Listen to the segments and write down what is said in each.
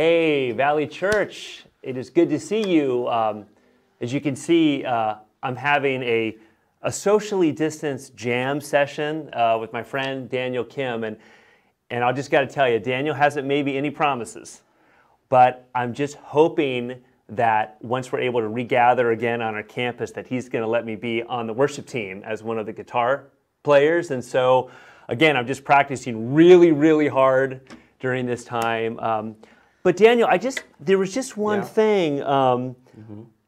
Hey, Valley Church, it is good to see you. As you can see, I'm having a socially distanced jam session with my friend Daniel Kim, and I just got to tell you, Daniel hasn't made me any promises, but I'm just hoping that once we're able to regather again on our campus, that he's going to let me be on the worship team as one of the guitar players. And so, again, I'm just practicing really, really hard during this time. But Daniel, there was just one thing.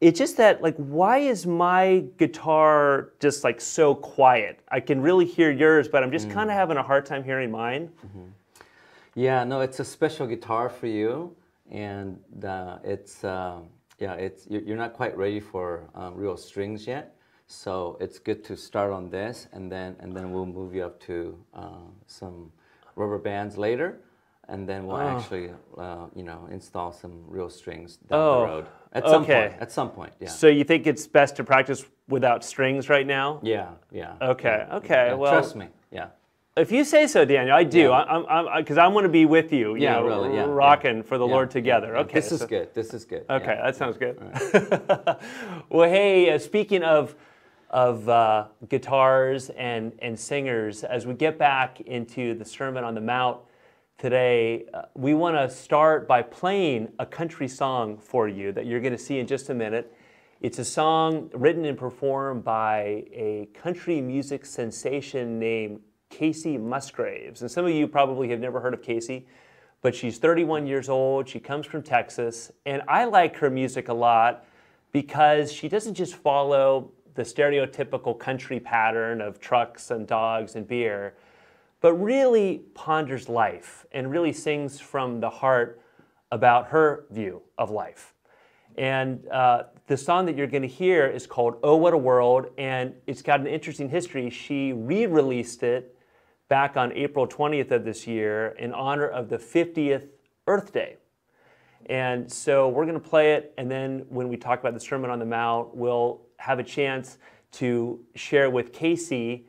It's just that, like, why is my guitar just like so quiet? I can really hear yours, but I'm just kind of having a hard time hearing mine. Yeah, no, it's a special guitar for you, and you're not quite ready for real strings yet. So it's good to start on this, and then we'll move you up to some rubber bands later. And then we'll actually, install some real strings down the road at some point. At some point, yeah. So you think it's best to practice without strings right now? Yeah. Okay. Yeah, Well, trust me. Yeah. If you say so, Daniel, I do. Because I want to be with you. Rocking for the Lord together. Okay. This is good. This is good. Okay, yeah. that sounds good. Right. Well, hey, speaking of guitars and singers, as we get back into the Sermon on the Mount today, we want to start by playing a country song for you that you're going to see in just a minute. It's a song written and performed by a country music sensation named Kacey Musgraves. And some of you probably have never heard of Kacey, but she's 31 years old. She comes from Texas, and I like her music a lot because she doesn't just follow the stereotypical country pattern of trucks and dogs and beer, but really ponders life and really sings from the heart about her view of life. And the song that you're going to hear is called "Oh What a World," and it's got an interesting history. She re-released it back on April 20th of this year in honor of the 50th Earth Day. And so we're going to play it, and then when we talk about the Sermon on the Mount, we'll have a chance to share with Kacey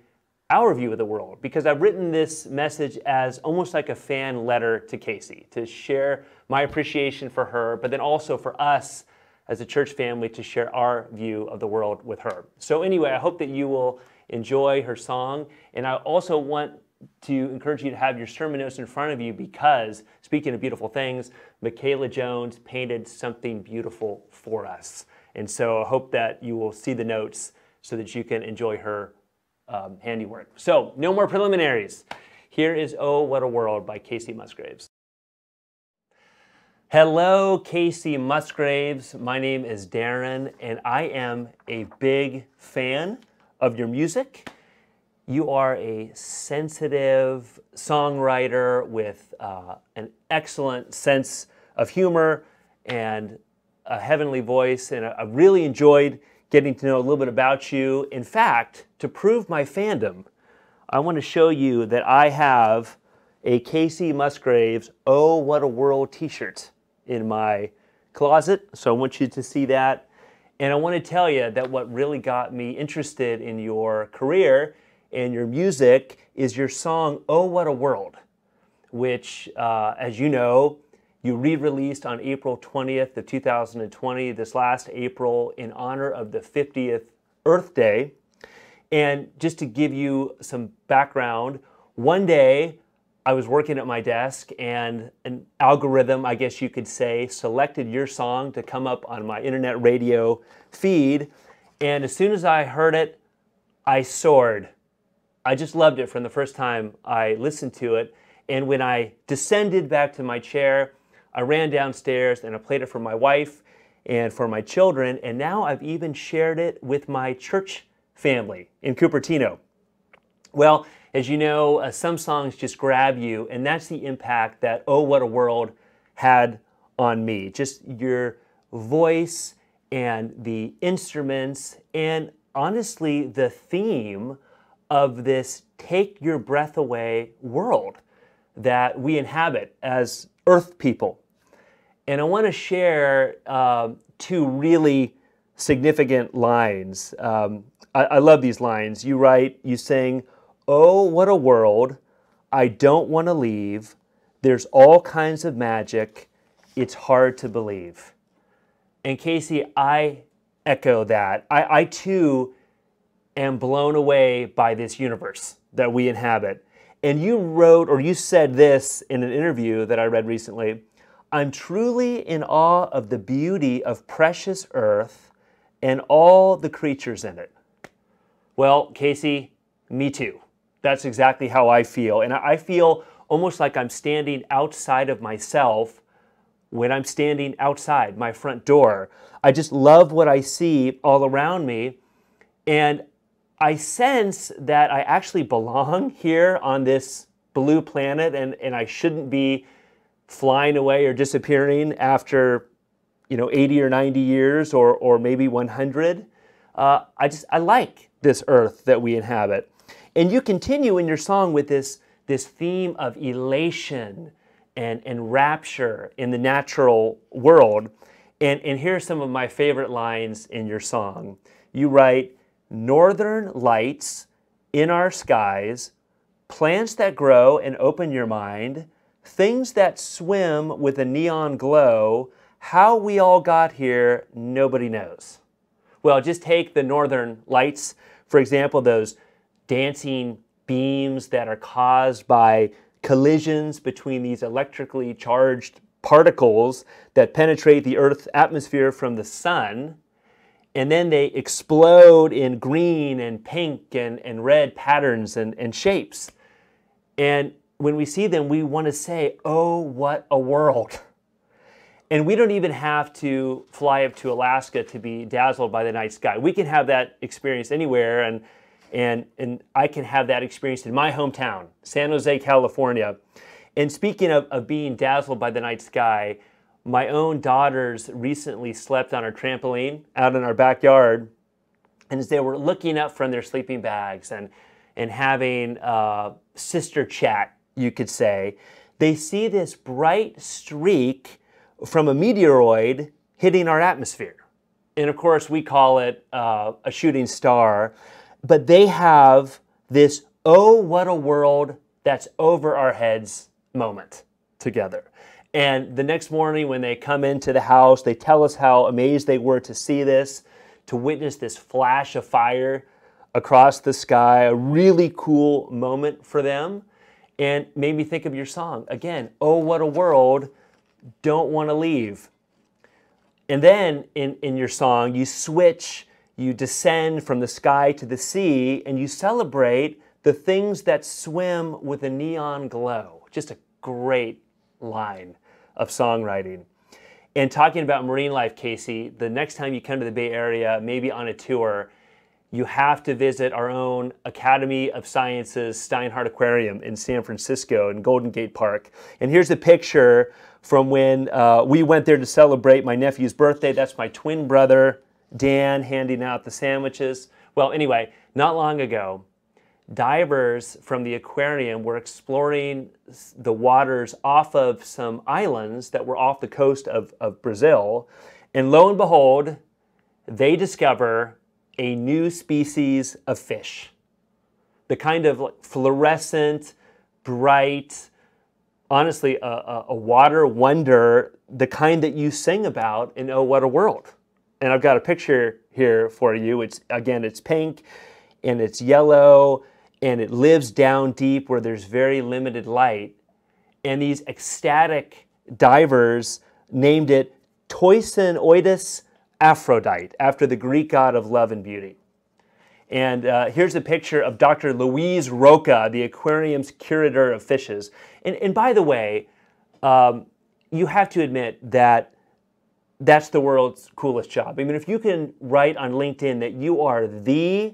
our view of the world, because I've written this message as almost like a fan letter to Kacey, to share my appreciation for her, but then also for us as a church family to share our view of the world with her. So anyway, I hope that you will enjoy her song, and I also want to encourage you to have your sermon notes in front of you, because, speaking of beautiful things, Michaela Jones painted something beautiful for us. And so I hope that you will see the notes so that you can enjoy her handiwork. So, no more preliminaries. Here is "Oh What a World" by Kacey Musgraves. Hello, Kacey Musgraves. My name is Darren, and I am a big fan of your music. You are a sensitive songwriter with an excellent sense of humor and a heavenly voice, and I really enjoyed getting to know a little bit about you. In fact, to prove my fandom, I want to show you that I have a Kacey Musgraves "Oh What a World" t-shirt in my closet, so I want you to see that. And I want to tell you that what really got me interested in your career and your music is your song "Oh What a World," which, as you know, you re-released on April 20th of 2020, this last April, in honor of the 50th Earth Day. And just to give you some background, one day I was working at my desk and an algorithm, I guess you could say, selected your song to come up on my internet radio feed. And as soon as I heard it, I soared. I just loved it from the first time I listened to it. And when I descended back to my chair, I ran downstairs and I played it for my wife and for my children, and now I've even shared it with my church family in Cupertino. Well, as you know, some songs just grab you, and that's the impact that "Oh What a World" had on me. Just your voice and the instruments, and honestly, the theme of this take your breath away world that we inhabit as Earth people. And I want to share two really significant lines. I love these lines. You sing, "Oh, what a world, I don't want to leave. There's all kinds of magic it's hard to believe. And Kacey, I echo that. I too am blown away by this universe that we inhabit. And you wrote, or you said this in an interview that I read recently, I'm truly in awe of the beauty of precious earth and all the creatures in it. Well, Kacey, me too. That's exactly how I feel. And I feel almost like I'm standing outside of myself when I'm standing outside my front door. I just love what I see all around me. And I sense that I actually belong here on this blue planet, and I shouldn't be flying away or disappearing after 80 or 90 years or maybe 100. I like this earth that we inhabit. And you continue in your song with this theme of elation and rapture in the natural world. And here are some of my favorite lines in your song. You write, northern lights in our skies, plants that grow and open your mind, things that swim with a neon glow, how we all got here, nobody knows. Well, just take the northern lights, for example, those dancing beams that are caused by collisions between these electrically charged particles that penetrate the Earth's atmosphere from the sun, and then they explode in green and pink and red patterns and shapes. And when we see them, we want to say, oh, what a world. And we don't even have to fly up to Alaska to be dazzled by the night sky. We can have that experience anywhere, and I can have that experience in my hometown, San Jose, California. And speaking of being dazzled by the night sky, my own daughters recently slept on our trampoline out in our backyard, and as they were looking up from their sleeping bags and having sister chat, you could say, they see this bright streak from a meteoroid hitting our atmosphere. And of course, we call it a shooting star, but they have this, oh, what a world that's over our heads moment together. And the next morning when they come into the house, they tell us how amazed they were to see this, to witness this flash of fire across the sky, a really cool moment for them, and made me think of your song. Again, oh, what a world, don't want to leave. And then in your song, you switch, you descend from the sky to the sea, and you celebrate the things that swim with a neon glow. Just a great line of songwriting. And talking about marine life, Kacey, the next time you come to the Bay Area, maybe on a tour, you have to visit our own Academy of Sciences Steinhardt Aquarium in San Francisco in Golden Gate Park. And here's a picture from when we went there to celebrate my nephew's birthday. That's my twin brother, Dan, handing out the sandwiches. Well, anyway, not long ago, divers from the aquarium were exploring the waters off of some islands that were off the coast of Brazil. And lo and behold, they discover a new species of fish. The kind of fluorescent, bright, honestly, a water wonder, the kind that you sing about in Oh, What a World. And I've got a picture here for you. It's pink and it's yellow, and it lives down deep where there's very limited light. And these ecstatic divers named it Toisonoidis Aphrodite, after the Greek god of love and beauty. And here's a picture of Dr. Louise Roca, the aquarium's curator of fishes. And by the way, you have to admit that that's the world's coolest job. I mean, if you can write on LinkedIn that you are the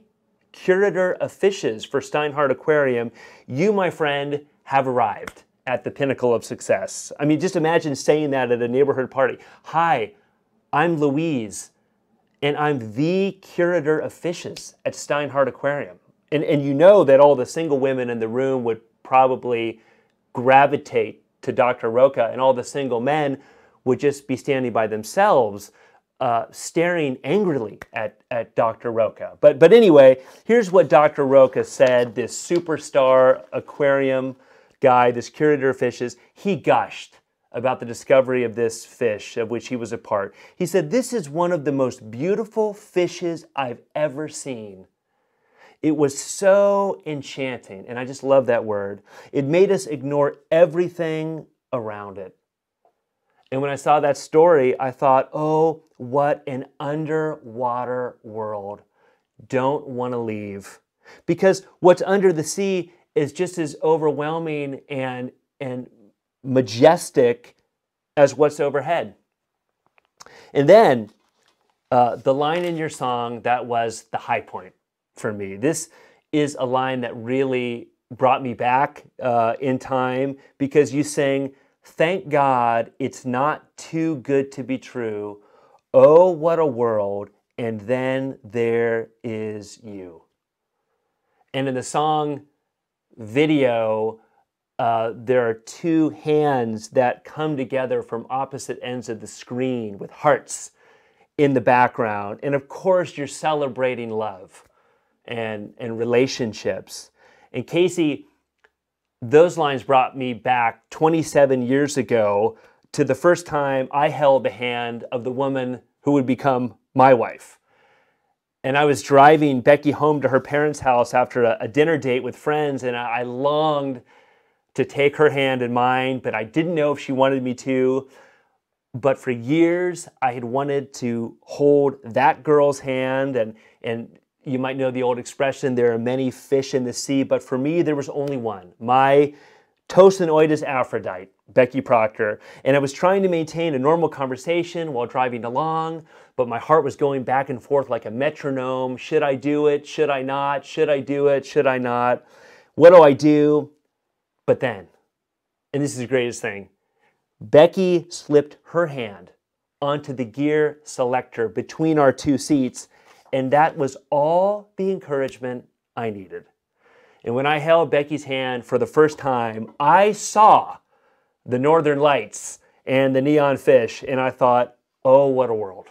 curator of fishes for Steinhardt Aquarium, you, my friend, have arrived at the pinnacle of success. I mean, just imagine saying that at a neighborhood party. Hi, I'm Louise, and I'm the curator of fishes at Steinhardt Aquarium. And you know that all the single women in the room would probably gravitate to Dr. Roca, and all the single men would just be standing by themselves, staring angrily at Dr. Roca. But anyway, here's what Dr. Roca said, this superstar aquarium guy, this curator of fishes. He gushed about the discovery of this fish of which he was a part. He said, "This is one of the most beautiful fishes I've ever seen. It was so enchanting," and I just love that word. "It made us ignore everything around it." And when I saw that story, I thought, oh, what an underwater world. Don't want to leave. Because what's under the sea is just as overwhelming and majestic as what's overhead. And then the line in your song that was the high point for me. This is a line that really brought me back in time, because you sang, "Thank God it's not too good to be true. Oh, what a world. And then there is you." And in the song video, there are two hands that come together from opposite ends of the screen with hearts in the background. And of course, you're celebrating love and relationships. And Kacey, those lines brought me back 27 years ago to the first time I held the hand of the woman who would become my wife. And I was driving Becky home to her parents' house after a dinner date with friends, and I longed to take her hand in mine, but I didn't know if she wanted me to. But for years, I had wanted to hold that girl's hand, and you might know the old expression, there are many fish in the sea, but for me, there was only one, my Tosinoides Aphrodite, Becky Proctor. And I was trying to maintain a normal conversation while driving along, but my heart was going back and forth like a metronome. Should I do it? Should I not? Should I do it? Should I not? What do I do? But then, and this is the greatest thing, Becky slipped her hand onto the gear selector between our two seats, and that was all the encouragement I needed. And when I held Becky's hand for the first time, I saw the northern lights and the neon fish, and I thought, oh, what a world.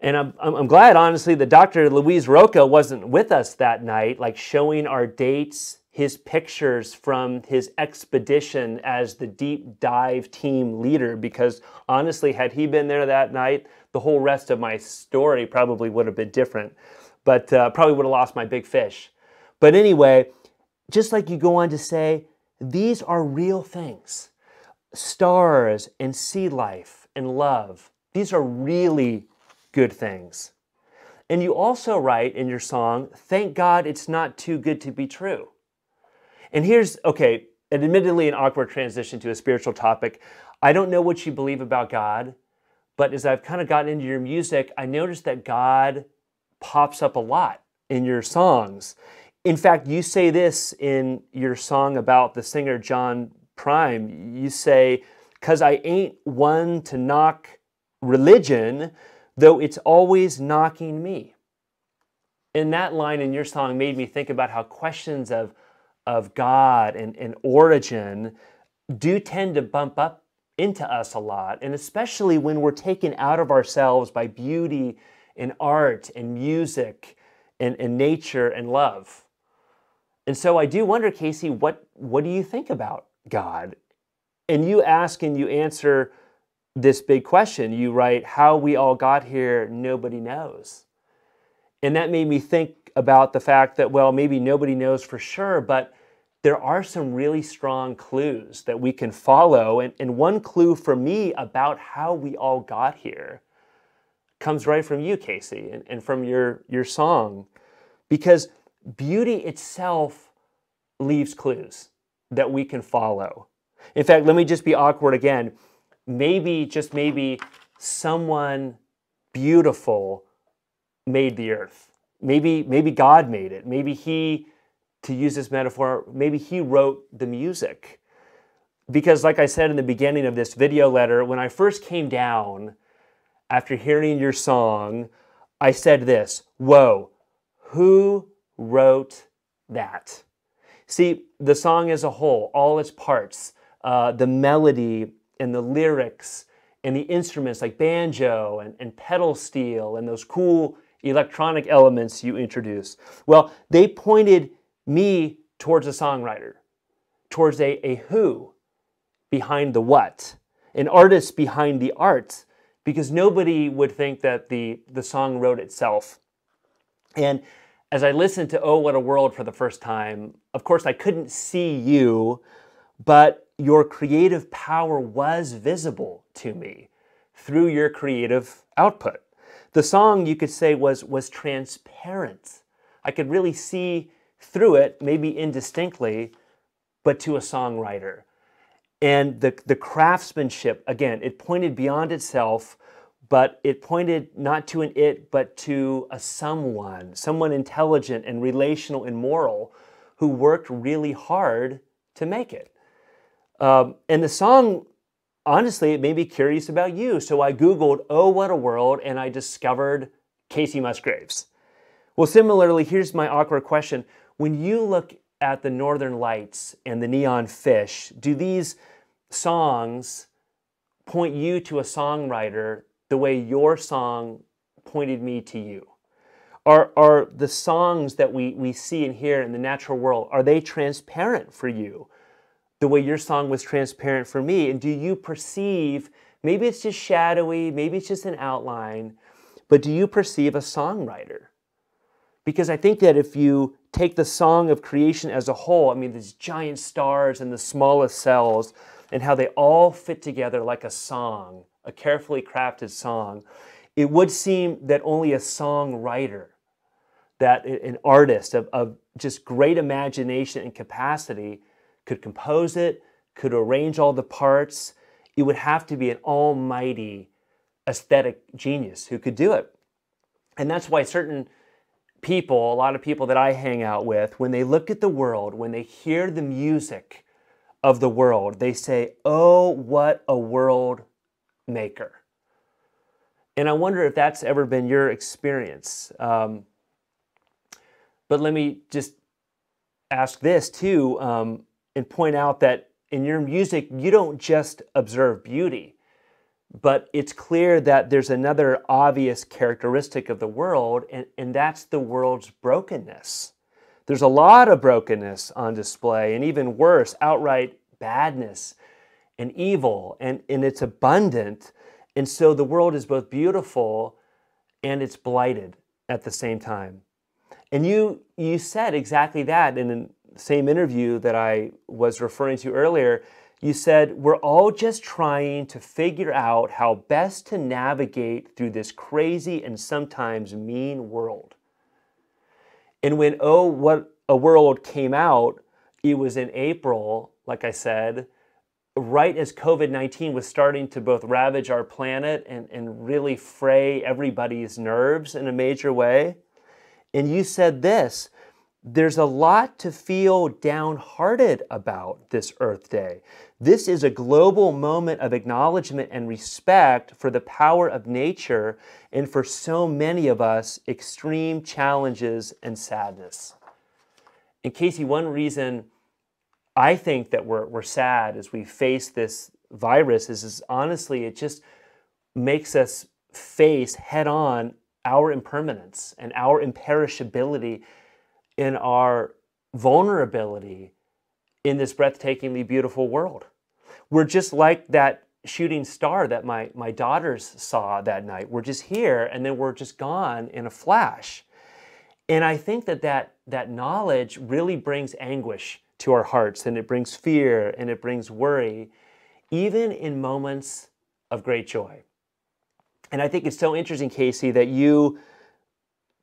And I'm glad, honestly, that Dr. Luis Roca wasn't with us that night, like showing our dates, his pictures from his expedition as the deep dive team leader, because honestly, had he been there that night, the whole rest of my story probably would have been different, but probably would have lost my big fish. But anyway, just like you go on to say, these are real things. Stars and sea life and love, these are really good things. And you also write in your song, "Thank God it's not too good to be true." And here's, okay, an admittedly an awkward transition to a spiritual topic. I don't know what you believe about God, but as I've kind of gotten into your music, I noticed that God pops up a lot in your songs. In fact, you say this in your song about the singer John Prime. You say, "'Cause I ain't one to knock religion, though it's always knocking me." And that line in your song made me think about how questions of God and origin do tend to bump up into us a lot, and especially when we're taken out of ourselves by beauty and art and music and nature and love. And so I do wonder, Kacey, what do you think about God? And you ask and you answer this big question. You write, "How we all got here, nobody knows." And that made me think about the fact that, well, maybe nobody knows for sure, but there are some really strong clues that we can follow. And one clue for me about how we all got here comes right from you, Kacey, and from your song. Because beauty itself leaves clues that we can follow. In fact, let me just be awkward again. Maybe, just maybe, someone beautiful made the earth. Maybe God made it. Maybe he, to use this metaphor, maybe he wrote the music. Because like I said in the beginning of this video letter, when I first came down after hearing your song, I said this, "Whoa, who wrote that?" See, the song as a whole, all its parts, the melody and the lyrics and the instruments like banjo and pedal steel and those cool electronic elements you introduce, well, they pointed me towards a songwriter, towards a who. behind the what, an artist behind the art, because nobody would think that the song wrote itself. And as I listened to Oh, What a World for the first time, of course I couldn't see you, but your creative power was visible to me through your creative output. The song, you could say, was transparent. I could really see through it, maybe indistinctly, but to a songwriter. And the craftsmanship, again, it pointed beyond itself, but it pointed not to an it, but to a someone intelligent and relational and moral who worked really hard to make it. And the song, honestly, it made me curious about you. So I Googled, Oh, What a World, and I discovered Kacey Musgraves. Well, similarly, here's my awkward question. When you look at the Northern Lights and the neon fish, do these songs point you to a songwriter the way your song pointed me to you? Are the songs that we see and hear in the natural world, are they transparent for you the way your song was transparent for me? And do you perceive, maybe it's just shadowy, maybe it's just an outline, but do you perceive a songwriter? Because I think that if you take the song of creation as a whole, I mean, these giant stars and the smallest cells, and how they all fit together like a song, a carefully crafted song, it would seem that only a songwriter, that an artist of just great imagination and capacity could compose it, could arrange all the parts. It would have to be an almighty aesthetic genius who could do it. And that's why certain people, a lot of people that I hang out with, when they look at the world, when they hear the music of the world, they say, oh, what a world maker. And I wonder if that's ever been your experience. But let me just ask this too, and point out that in your music, you don't just observe beauty, but it's clear that there's another obvious characteristic of the world, and that's the world's brokenness. There's a lot of brokenness on display, and even worse, outright badness and evil, and it's abundant. And so the world is both beautiful and it's blighted at the same time. And you said exactly that in the same interview that I was referring to earlier. You said, we're all just trying to figure out how best to navigate through this crazy and sometimes mean world. And when Oh, What a World came out, it was in April, like I said, right as COVID-19 was starting to both ravage our planet and really fray everybody's nerves in a major way. And you said this, there's a lot to feel downhearted about this Earth Day. This is a global moment of acknowledgement and respect for the power of nature and for so many of us, extreme challenges and sadness. And Kacey, one reason I think that we're sad as we face this virus is honestly, it just makes us face head on our impermanence and our imperishability and our vulnerability in this breathtakingly beautiful world. We're just like that shooting star that my daughters saw that night. We're just here and then we're just gone in a flash. And I think that knowledge really brings anguish to our hearts, and it brings fear and it brings worry, even in moments of great joy. And I think it's so interesting, Kacey, that you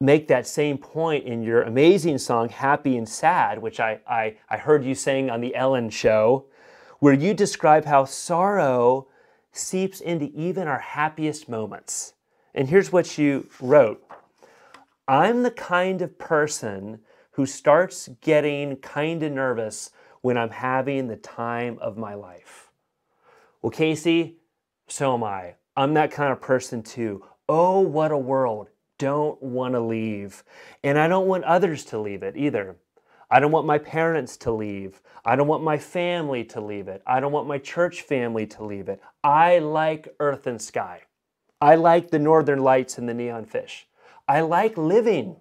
make that same point in your amazing song, Happy and Sad, which I heard you sing on the Ellen show, where you describe how sorrow seeps into even our happiest moments. And here's what you wrote. I'm the kind of person who starts getting kind of nervous when I'm having the time of my life. Well, Kacey, so am I. I'm that kind of person too. Oh, what a world. Don't want to leave. And I don't want others to leave it either. I don't want my parents to leave. I don't want my family to leave it. I don't want my church family to leave it. I like earth and sky. I like the northern lights and the neon fish. I like living.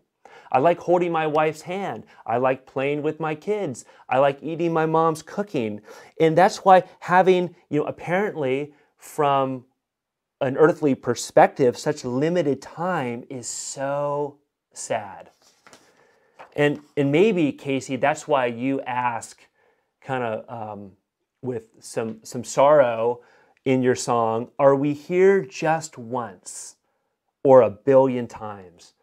I like holding my wife's hand. I like playing with my kids. I like eating my mom's cooking. And that's why having, apparently from an earthly perspective, such limited time is so sad. And maybe, Kacey, that's why you ask kind of with some sorrow in your song, are we here just once or a billion times?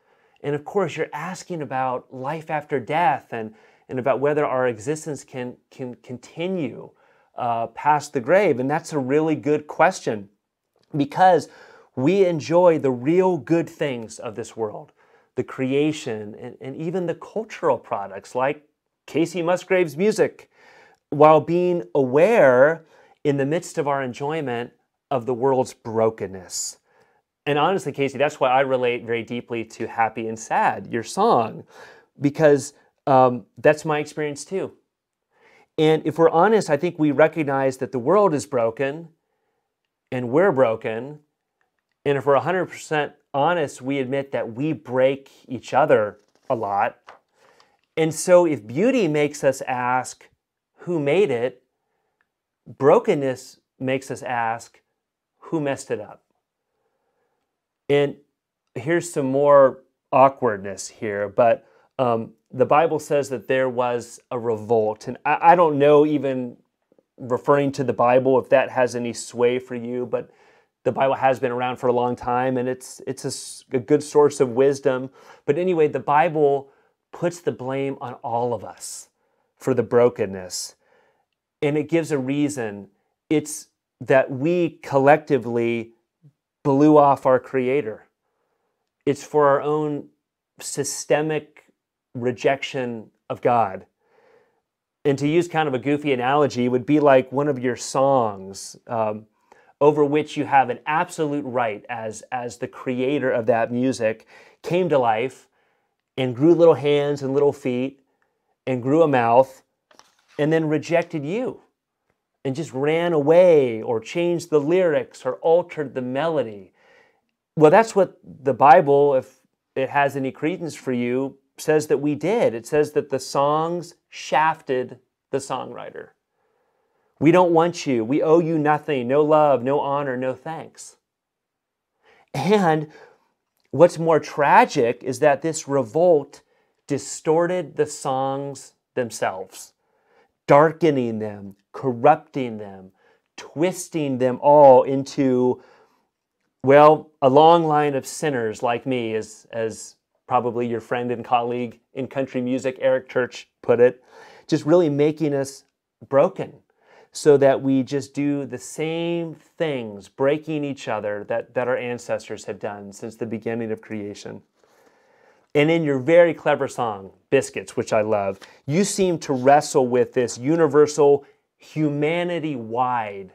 And of course, you're asking about life after death and about whether our existence can continue past the grave. And that's a really good question, because we enjoy the real good things of this world, the creation and even the cultural products like Kacey Musgraves' music, while being aware in the midst of our enjoyment of the world's brokenness. And honestly, Kacey, that's why I relate very deeply to Happy and Sad, your song, because that's my experience too. And if we're honest, I think we recognize that the world is broken and we're broken. And if we're 100% honest, we admit that we break each other a lot. And so if beauty makes us ask, who made it? Brokenness makes us ask, who messed it up? And here's some more awkwardness here, but the Bible says that there was a revolt. And I don't know, even referring to the Bible, if that has any sway for you, but the Bible has been around for a long time, and it's a good source of wisdom. But anyway, the Bible puts the blame on all of us for the brokenness. And it gives a reason. It's that we collectively blew off our Creator. It's for our own systemic rejection of God. And to use kind of a goofy analogy, it would be like one of your songs over which you have an absolute right as the creator of that music came to life and grew little hands and little feet and grew a mouth and then rejected you and just ran away or changed the lyrics or altered the melody. Well, that's what the Bible, if it has any credence for you, says that we did. It says that the songs shafted the songwriter. We don't want you. We owe you nothing. No love, no honor, no thanks. And what's more tragic is that this revolt distorted the songs themselves, darkening them, corrupting them, twisting them all into, well, a long line of sinners like me, as probably your friend and colleague in country music, Eric Church, put it, just really making us broken so that we just do the same things, breaking each other that our ancestors had done since the beginning of creation. And in your very clever song, Biscuits, which I love, you seem to wrestle with this universal, humanity-wide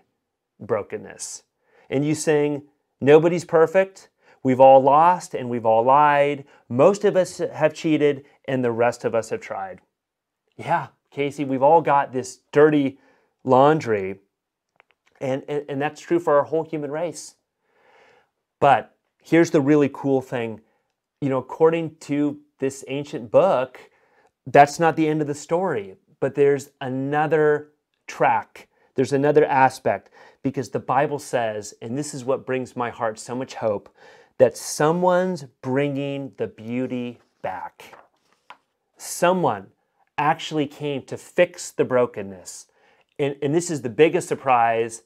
brokenness. And you sing, nobody's perfect, we've all lost and we've all lied, most of us have cheated and the rest of us have tried. Yeah, Kacey, we've all got this dirty laundry, and that's true for our whole human race. But here's the really cool thing. According to this ancient book, that's not the end of the story, but there's another track. There's another aspect, because the Bible says, and this is what brings my heart so much hope, that someone's bringing the beauty back. Someone actually came to fix the brokenness. And this is the biggest surprise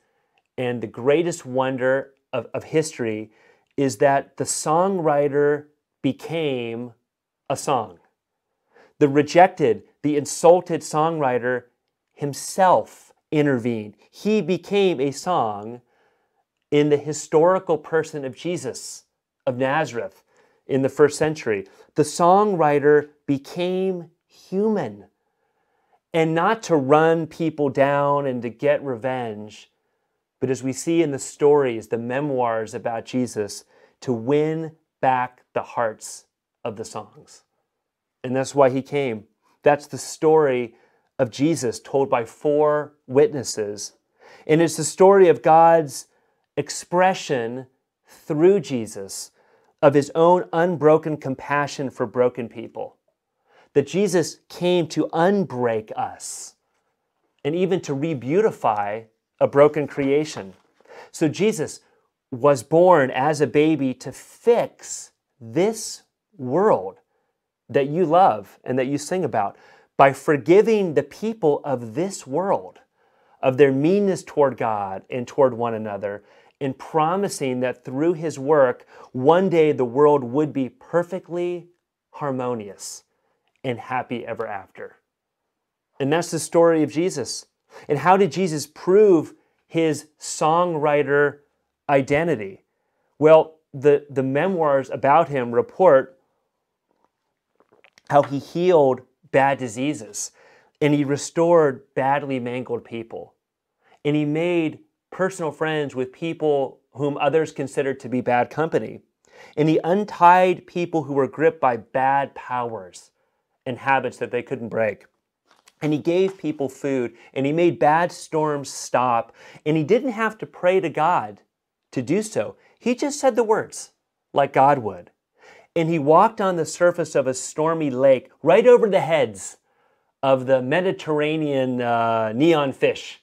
and the greatest wonder of history, is that the songwriter became a song. The rejected, the insulted songwriter himself intervened. He became a song in the historical person of Jesus of Nazareth in the first century. The songwriter became human. And not to run people down and to get revenge, but as we see in the stories, the memoirs about Jesus, to win back the hearts of the songs. And that's why he came. That's the story of Jesus told by 4 witnesses. And it's the story of God's expression through Jesus of his own unbroken compassion for broken people. that Jesus came to unbreak us and even to re-beautify a broken creation. So Jesus was born as a baby to fix this world that you love and that you sing about by forgiving the people of this world of their meanness toward God and toward one another, and promising that through his work, one day the world would be perfectly harmonious and happy ever after. And that's the story of Jesus. And how did Jesus prove his songwriter identity? Well, the memoirs about him report how he healed bad diseases, and he restored badly mangled people, and he made personal friends with people whom others considered to be bad company, and he untied people who were gripped by bad powers and habits that they couldn't break. And he gave people food, and he made bad storms stop, and he didn't have to pray to God to do so. He just said the words like God would. And he walked on the surface of a stormy lake right over the heads of the Mediterranean neon fish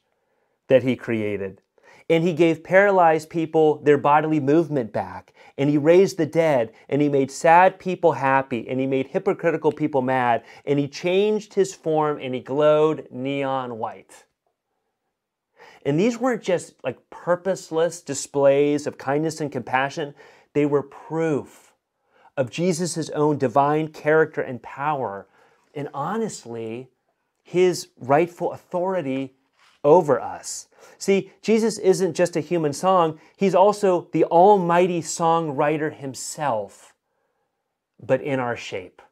that he created. And he gave paralyzed people their bodily movement back. And he raised the dead. And he made sad people happy. And he made hypocritical people mad. And he changed his form and he glowed neon white. And these weren't just like purposeless displays of kindness and compassion. They were proof of Jesus' own divine character and power. And honestly, his rightful authority over us. See, Jesus isn't just a human song. He's also the almighty songwriter himself, but in our shape,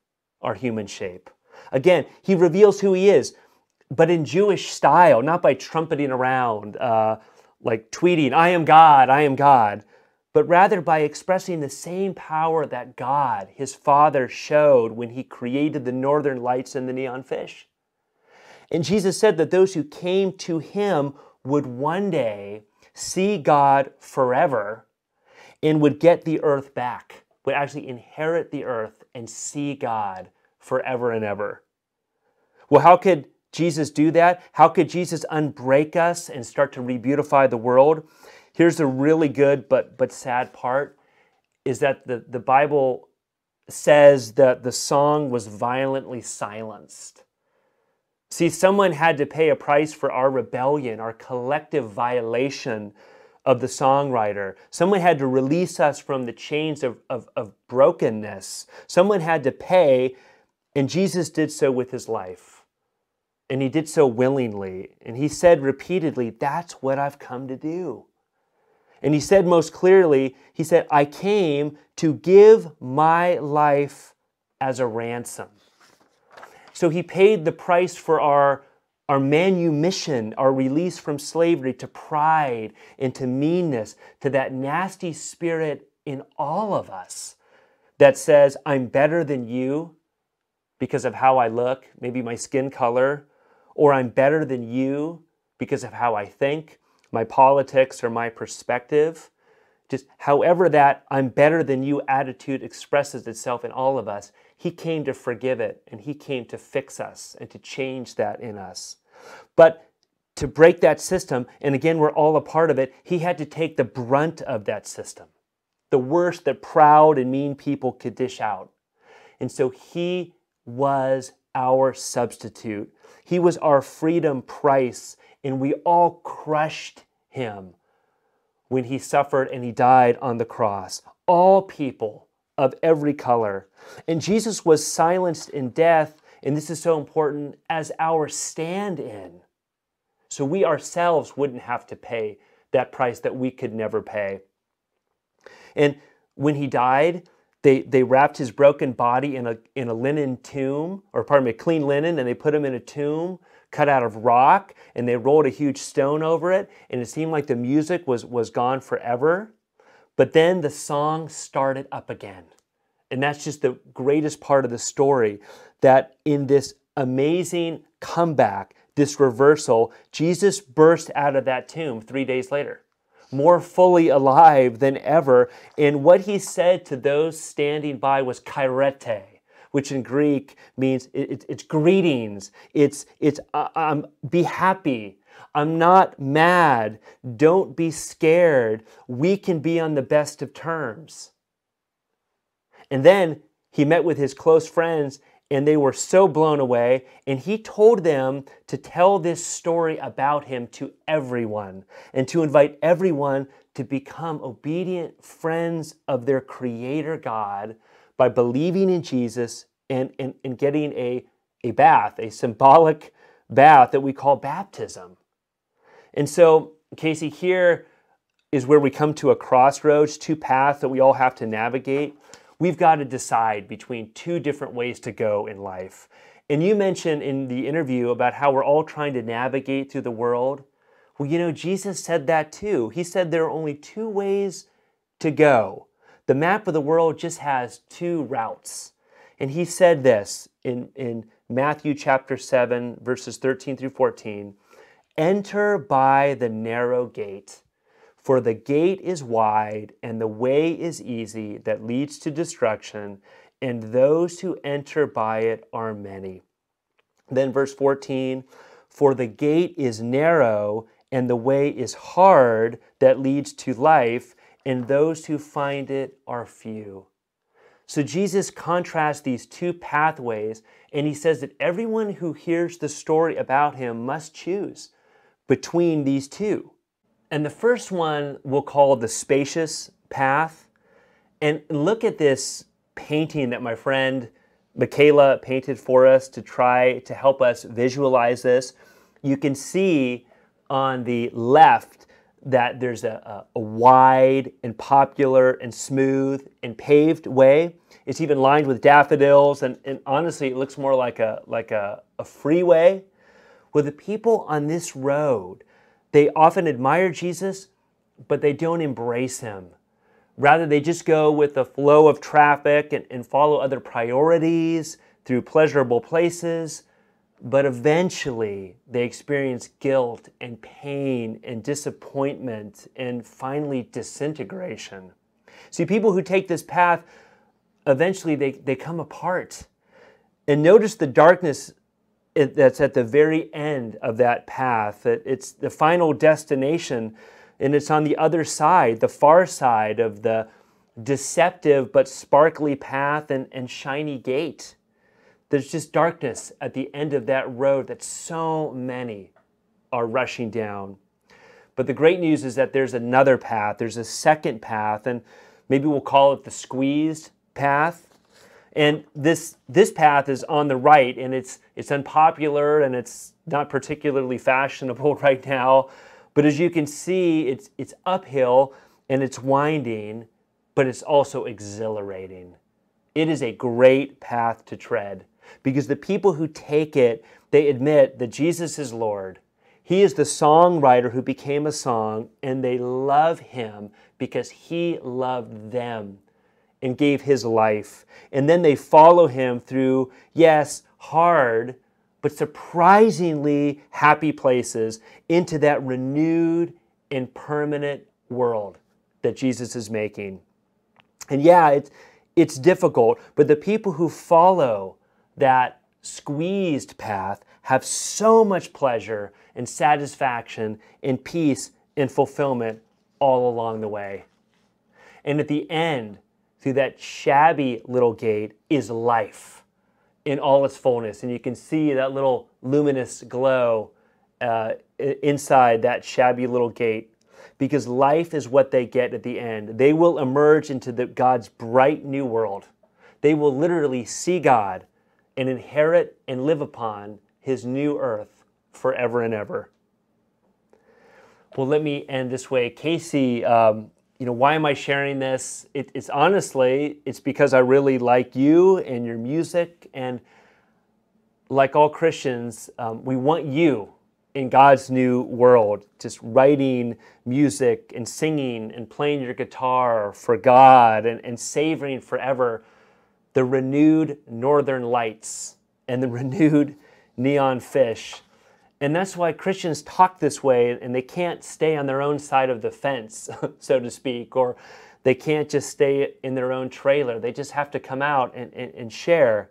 our human shape. Again, he reveals who he is, but in Jewish style, not by trumpeting around, like tweeting, I am God, but rather by expressing the same power that God, his Father, showed when he created the northern lights and the neon fish. And Jesus said that those who came to him would one day see God forever and would get the earth back, would actually inherit the earth and see God forever and ever. Well, how could Jesus do that? How could Jesus unbreak us and start to re-beautify the world? Here's the really good but sad part, is that the Bible says that the song was violently silenced. See, someone had to pay a price for our rebellion, our collective violation of the songwriter. Someone had to release us from the chains of brokenness. Someone had to pay, and Jesus did so with his life. And he did so willingly. And he said repeatedly, that's what I've come to do. And he said most clearly, he said, I came to give my life as a ransom. So he paid the price for our manumission, our release from slavery to pride and to meanness, to that nasty spirit in all of us that says, I'm better than you because of how I look, maybe my skin color, or I'm better than you because of how I think, my politics, or my perspective. Just however that I'm better than you attitude expresses itself in all of us, he came to forgive it, and he came to fix us and to change that in us. But to break that system, and again, we're all a part of it, he had to take the brunt of that system, the worst that proud and mean people could dish out. And so he was our substitute. He was our freedom price, and we all crushed him when he suffered and he died on the cross. All people of every color. And Jesus was silenced in death, and this is so important, as our stand-in. So we ourselves wouldn't have to pay that price that we could never pay. And when he died, they wrapped his broken body in a linen tomb, or pardon me, clean linen, and they put him in a tomb cut out of rock, and they rolled a huge stone over it, and it seemed like the music was gone forever. But then the song started up again. And that's just the greatest part of the story, that in this amazing comeback, this reversal, Jesus burst out of that tomb 3 days later, more fully alive than ever. And what he said to those standing by was kairete, which in Greek means it's greetings. It's be happy. I'm not mad. Don't be scared. We can be on the best of terms. And then he met with his close friends, and they were so blown away, and he told them to tell this story about him to everyone and to invite everyone to become obedient friends of their Creator God by believing in Jesus and getting a bath, a symbolic bath that we call baptism. And so, Kacey, here is where we come to a crossroads, two paths that we all have to navigate. We've got to decide between two different ways to go in life. And you mentioned in the interview about how we're all trying to navigate through the world. Well, you know, Jesus said that too. He said there are only two ways to go. The map of the world just has two routes. And he said this in Matthew chapter 7, verses 13 through 14. Enter by the narrow gate, for the gate is wide and the way is easy that leads to destruction, and those who enter by it are many. Then verse 14, for the gate is narrow and the way is hard that leads to life, and those who find it are few. So Jesus contrasts these two pathways, and he says that everyone who hears the story about him must choose between these two. And the first one we'll call the Spacious Path. And look at this painting that my friend Michaela painted for us to try to help us visualize this. You can see on the left that there's a wide and popular and smooth and paved way. It's even lined with daffodils, and honestly, it looks more like a freeway. Well, the people on this road, they often admire Jesus, but they don't embrace him. Rather, they just go with the flow of traffic and follow other priorities through pleasurable places. But eventually, they experience guilt and pain and disappointment and finally disintegration. See, people who take this path, eventually they come apart. And notice the darkness that's at the very end of that path. It's the final destination, and it's on the other side, the far side of the deceptive but sparkly path and shiny gate. There's just darkness at the end of that road that so many are rushing down. But the great news is that there's another path. There's a second path, and maybe we'll call it the squeezed path. And this path is on the right, and it's unpopular, and it's not particularly fashionable right now. But as you can see, it's uphill, and it's winding, but it's also exhilarating. It is a great path to tread, because the people who take it, they admit that Jesus is Lord. He is the songwriter who became a song, and they love him because he loved them and gave his life. And then they follow him through, yes, hard, but surprisingly happy places into that renewed and permanent world that Jesus is making. And yeah, it's difficult, but the people who follow that squeezed path have so much pleasure and satisfaction and peace and fulfillment all along the way. And at the end, through that shabby little gate, is life in all its fullness. And you can see that little luminous glow inside that shabby little gate, because life is what they get at the end. They will emerge into God's bright new world. They will literally see God and inherit and live upon his new earth forever and ever. Well, let me end this way. Kacey, why am I sharing this? It's honestly, it's because I really like you and your music, and like all Christians, we want you in God's new world, just writing music and singing and playing your guitar for God and savoring forever the renewed northern lights and the renewed neon fish. And that's why Christians talk this way, and they can't stay on their own side of the fence, so to speak, or they can't just stay in their own trailer. They just have to come out and share.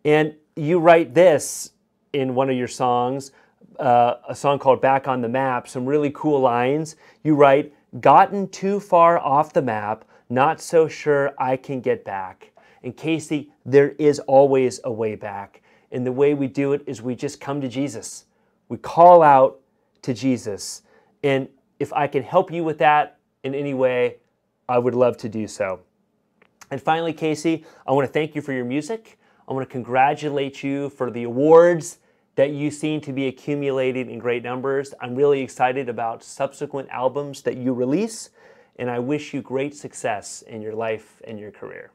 And you write this in one of your songs, a song called Back on the Map, some really cool lines. You write, "Gotten too far off the map, not so sure I can get back." And Kacey, there is always a way back. And the way we do it is we just come to Jesus. We call out to Jesus. And if I can help you with that in any way, I would love to do so. And finally, Kacey, I want to thank you for your music. I want to congratulate you for the awards that you seem to be accumulating in great numbers. I'm really excited about subsequent albums that you release, and I wish you great success in your life and your career.